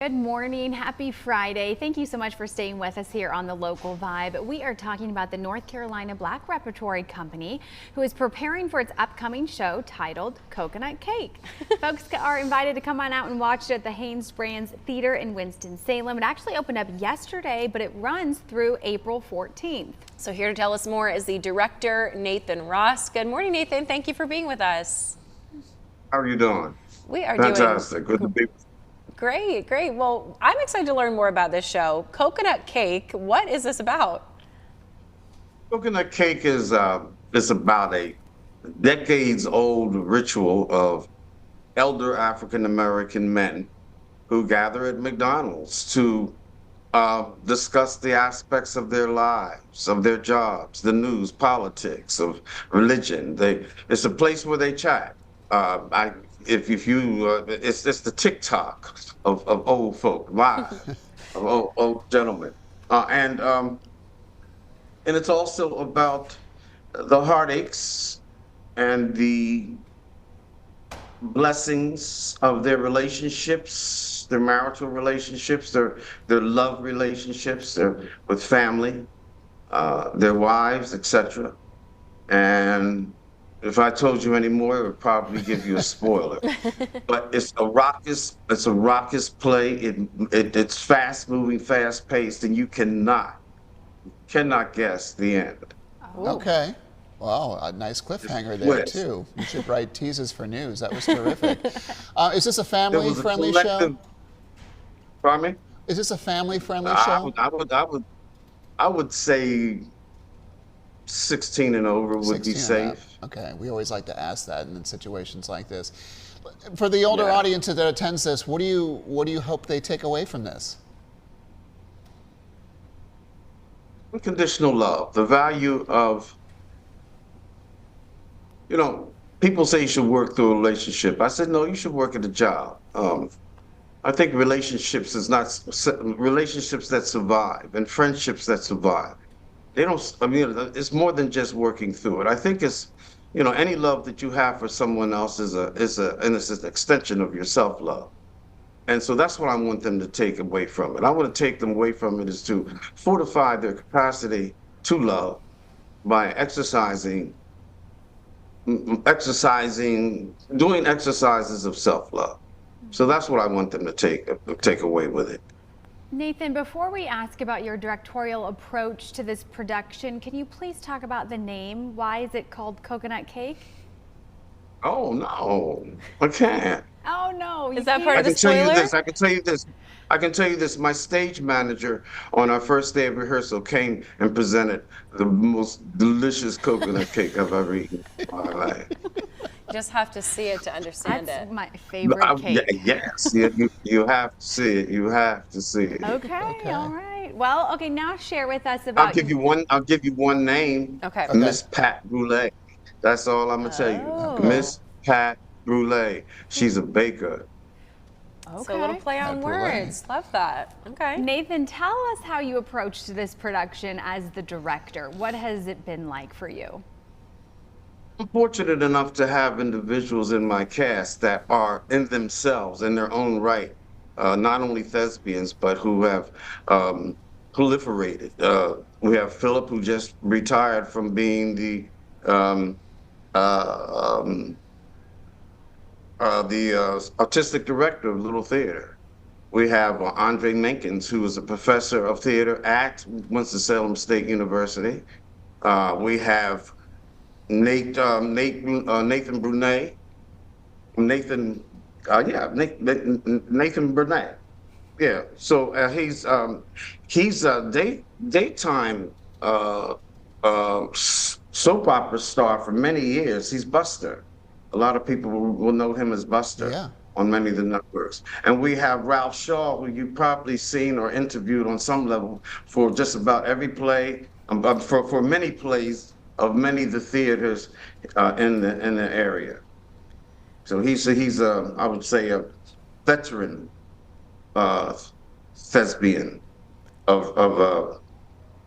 Good morning. Happy Friday. Thank you so much for staying with us here on The Local Vibe. We are talking about the North Carolina Black Repertory Company, who is preparing for its upcoming show titled Coconut Cake. Folks are invited to come on out and watch it at the Haynes Brands Theater in Winston-Salem. It actually opened up yesterday, but it runs through April 14th. So here to tell us more is the director, Nathan Ross. Good morning, Nathan. Thank you for being with us. How are you doing? We are Fantastic. doing Good to be with you. great. Well, I'm excited to learn more about this show. Coconut Cake, what is this about? Coconut cake is about a decades-old ritual of elder African American men who gather at McDonald's to discuss the aspects of their lives, of their jobs, the news, politics, of religion. It's a place where they chat. It's the TikTok of old folk, live, of old gentlemen, and it's also about the heartaches and the blessings of their relationships, their marital relationships, their love relationships, with family, their wives, etc. And if I told you any more, it would probably give you a spoiler. But it's a raucous play. It's fast moving, fast paced, and you cannot guess the end. Oh. Okay. Wow, a nice cliffhanger there too. You should write teases for news. That was terrific. Is this a family-friendly show? Pardon me? Is this a family-friendly show? I would say 16 and over would be 16 and safe. up. Okay, we always like to ask that in situations like this. For the older audience that attends this, what do you hope they take away from this? Unconditional love, the value of, people say you should work through a relationship. I said, no, you should work at a job. I think relationships that survive and friendships that survive. It's more than just working through it. I think it's, any love that you have for someone else is an extension of your self-love. And so that's what I want them to take away from it. I want to take them away from it is to fortify their capacity to love by doing exercises of self-love. So that's what I want them to take away with it. Nathan, before we ask about your directorial approach to this production, can you please talk about the name? Why is it called Coconut Cake? Oh, no, I can't. Oh, no. Is that part of the spoiler? I can tell you this. My stage manager on our first day of rehearsal came and presented the most delicious coconut cake I've ever eaten in my life. You just have to see it to understand That's it. my favorite cake. Yes, you have to see it. You have to see it. Okay, all right. Well, okay, now share with us about. I'll give you one name. Okay. Miss Pat Brûlée. That's all I'm gonna tell you. Miss Pat Brûlée. She's a baker. Okay. So a little play on words. Love that. Okay. Nathan, tell us how you approached this production as the director. What has it been like for you? I'm fortunate enough to have individuals in my cast that are in themselves, in their own right, not only thespians, but who have proliferated. We have Philip, who just retired from being the artistic director of Little Theater. We have Andre Menkins, who is a professor of theater at Winston-Salem State University. We have Nathan Brûlée. Nathan Brûlée. Yeah. So he's a daytime soap opera star for many years. He's Buster. A lot of people will know him as Buster on many of the networks. And we have Ralph Shaw, who you've probably seen or interviewed on some level for just about every play, for many plays of many of the theaters in the area. So he's I would say a veteran thespian of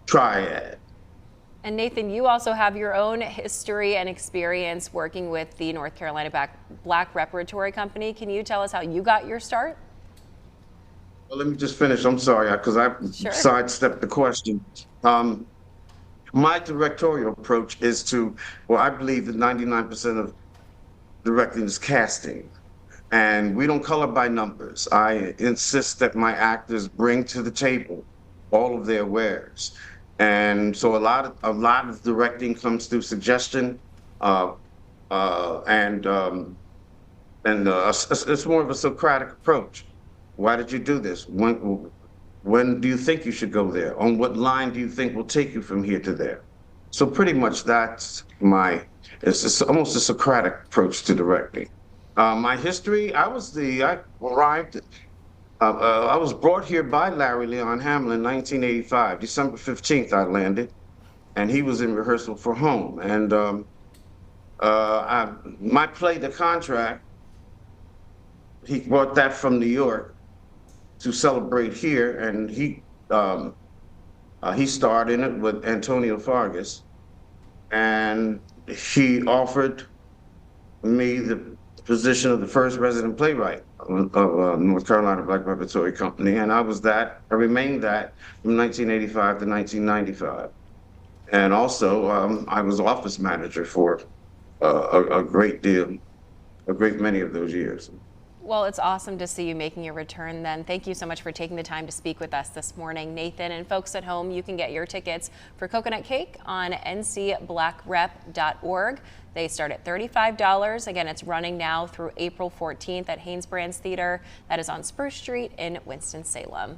Triad. And Nathan, you also have your own history and experience working with the North Carolina Black Repertory Company. Can you tell us how you got your start? Well, let me just finish. I'm sorry, because I Sure. sidestepped the question. My directorial approach is to, well, I believe that 99% of directing is casting. And we don't color by numbers. I insist that my actors bring to the table all of their wares. And so a lot of directing comes through suggestion, uh, it's more of a Socratic approach. Why did you do this? When do you think you should go there? On what line do you think will take you from here to there? So pretty much it's almost a Socratic approach to directing. My history, I was brought here by Larry Leon Hamill in 1985. December 15th, I landed, and he was in rehearsal for Home. And my play, The Contract, he brought that from New York to celebrate here, and he starred in it with Antonio Fargas, and he offered me the position of the first resident playwright of North Carolina Black Repertory Company, and I remained that from 1985 to 1995. And also, I was office manager for a great many of those years. Well, it's awesome to see you making your return then. Thank you so much for taking the time to speak with us this morning, Nathan. And folks at home, you can get your tickets for Coconut Cake on ncblackrep.org. They start at $35. Again, it's running now through April 14th at Haynes Brands Theater. That is on Spruce Street in Winston-Salem.